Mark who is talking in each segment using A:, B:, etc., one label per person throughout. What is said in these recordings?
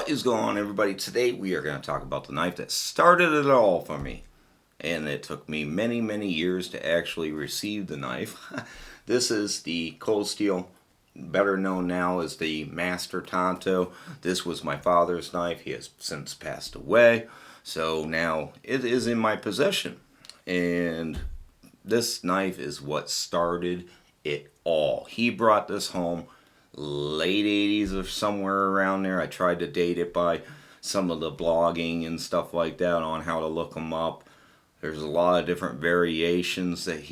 A: What is going on, everybody? Today we are going to talk about the knife that started it all for me. And it took me many, many years to actually receive the knife. This is the Cold Steel, better known now as the Master Tanto. This was my father's knife. He has since passed away. So now it is in my possession. And this knife is what started it all. He brought this home late 80s or somewhere around there. I tried to date it by some of the blogging and stuff like that on how to look them up. There's a lot of different variations that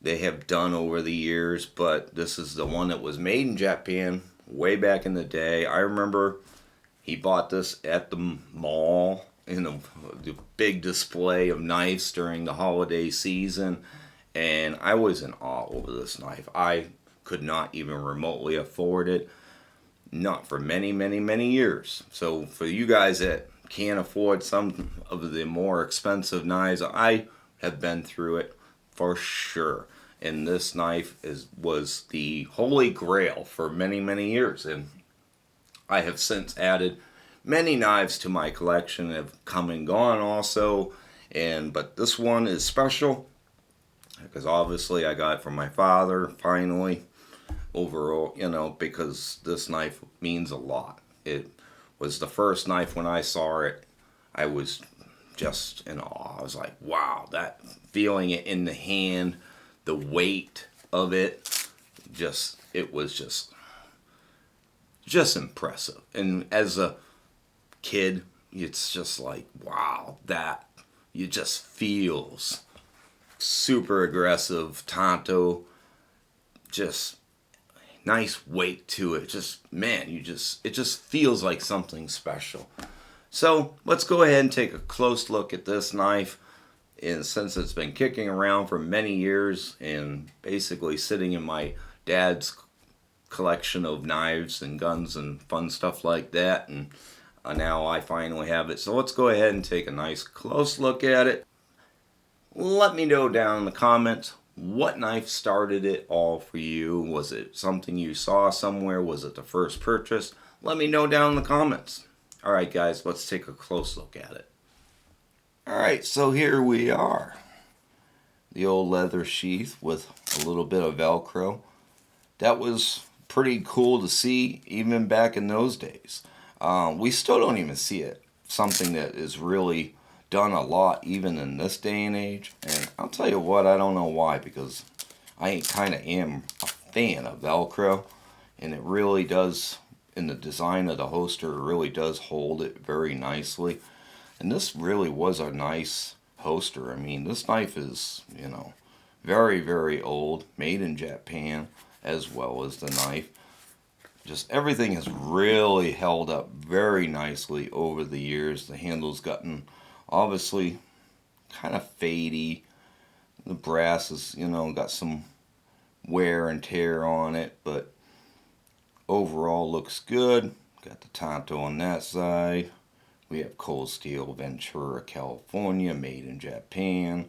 A: they have done over the years, but this is the one that was made in Japan way back in the day. I remember he bought this at the mall in a big display of knives during the holiday season, and I was in awe over this knife. I could not even remotely afford it, not for many, many, many years. So for you guys that can't afford some of the more expensive knives, I have been through it for sure. And this knife was the holy grail for many, many years. And I have since added many knives to my collection, have come and gone also. But this one is special because obviously I got it from my father finally. Overall, because this knife means a lot. It was the first knife when I saw it. I was just in awe. I was like, wow, that feeling it in the hand, the weight of it, it was just impressive. And as a kid, it's just like, wow, that it just feels super aggressive. Tanto, just nice weight to it. It just feels like something special. So let's go ahead and take a close look at this knife. And since it's been kicking around for many years and basically sitting in my dad's collection of knives and guns and fun stuff like that, and now I finally have it. So let's go ahead and take a nice close look at it. Let me know down in the comments, what knife started it all for you? Was it something you saw somewhere? Was it the first purchase? Let me know down in the comments. Alright guys, let's take a close look at it. Alright, so here we are. The old leather sheath with a little bit of Velcro. That was pretty cool to see even back in those days. We still don't even see it. Something that is really done a lot even in this day and age. And I'll tell you what, I don't know why, because I kind of am a fan of Velcro, and it really does, in the design of the holster, it really does hold it very nicely. And this really was a nice holster. I mean, this knife is, very, very old, made in Japan, as well as the knife. Just everything has really held up very nicely over the years. The handle's gotten obviously kind of fadey. The brass has, got some wear and tear on it, but overall looks good. Got the Tanto on that side. We have Cold Steel Ventura California, made in Japan.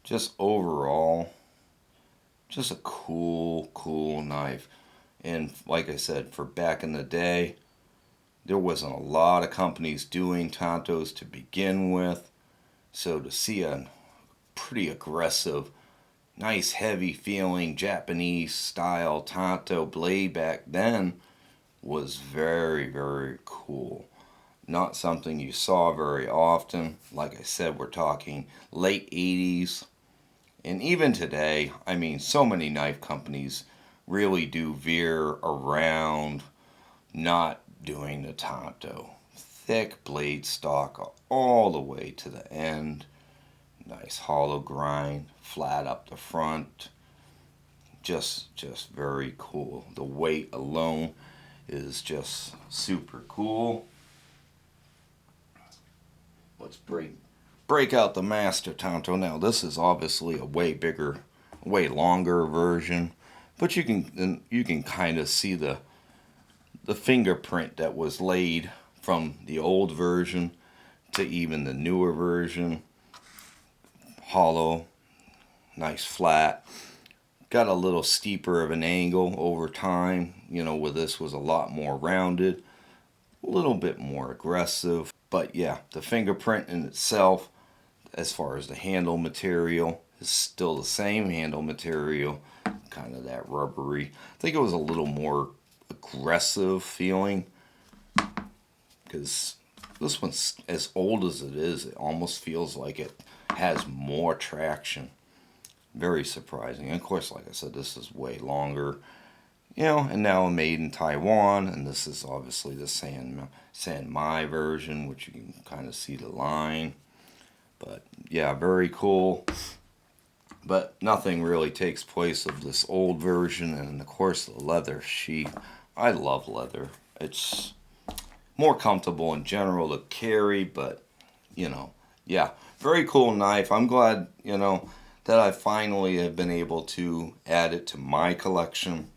A: Just overall, just a cool knife. And like I said, for back in the day, there wasn't a lot of companies doing Tantos to begin with. So to see a pretty aggressive, nice heavy feeling Japanese style Tanto blade back then was very, very cool. Not something you saw very often. Like I said, we're talking late 80s. And even today, I mean, so many knife companies really do veer around not doing the Tanto. Thick blade stock all the way to the end. Nice hollow grind, flat up the front. Just very cool. The weight alone is just super cool. Let's break out the Master Tanto now. This is obviously a way bigger, way longer version, but you can kind of see the fingerprint that was laid from the old version to even the newer version. Hollow, nice flat. Got a little steeper of an angle over time, where this was a lot more rounded. a little bit more aggressive. But yeah, the fingerprint in itself, as far as the handle material, is still the same handle material, kind of that rubbery. I think it was a little more aggressive feeling, because this one's as old as it is, it almost feels like it has more traction. Very surprising. And of course, like I said, this is way longer, and now made in Taiwan, and this is obviously the San Mai version, which you can kind of see the line. But yeah, very cool. But nothing really takes place of this old version, and of course the leather sheath. I love leather. It's more comfortable in general to carry, but yeah, very cool knife. I'm glad, that I finally have been able to add it to my collection.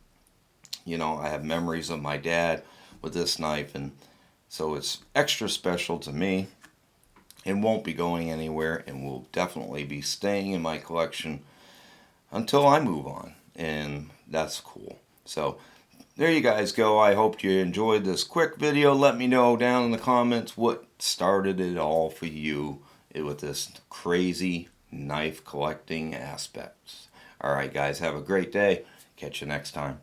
A: I have memories of my dad with this knife, and so it's extra special to me. It won't be going anywhere, and will definitely be staying in my collection until I move on, and that's cool. So there you guys go. I hope you enjoyed this quick video. Let me know down in the comments what started it all for you with this crazy knife collecting aspects. Alright guys, have a great day. Catch you next time.